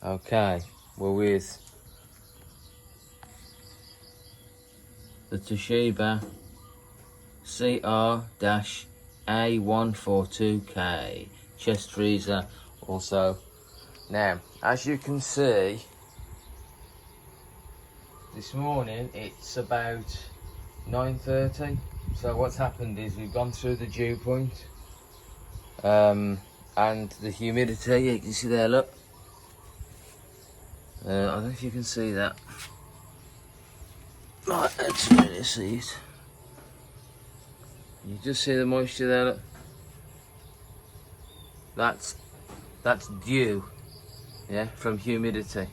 Okay, we're with the Toshiba CR-A142K chest freezer also. Now, as you can see, this morning it's about 9:30. So what's happened is we've gone through the dew point, and the humidity, you can see there, look. I don't know if you can see that. Right, let's really see it. You just see the moisture there, look. That's dew, yeah, from humidity.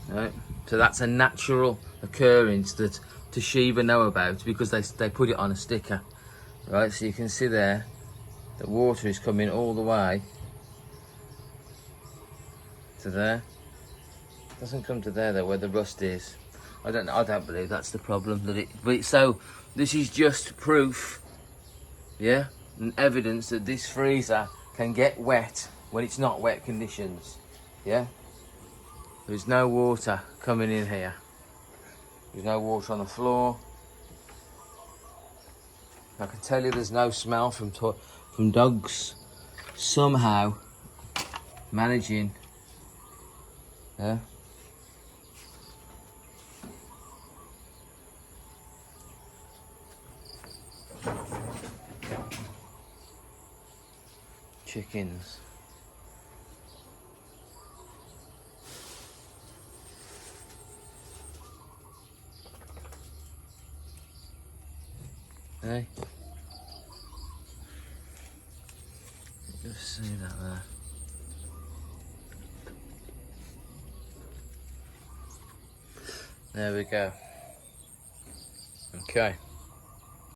Right, so that's a natural occurrence that Toshiba know about because they put it on a sticker. Right, so you can see there the water is coming all the way to there. It doesn't come to there though, where the rust is. I don't believe that's the problem. So this is just proof, yeah, and evidence that this freezer can get wet when it's not wet conditions. Yeah, there's no water coming in here. There's no water on the floor. I can tell you there's no smell from dogs somehow managing, yeah. Chickens. Hey. Just see that there. There we go. Okay.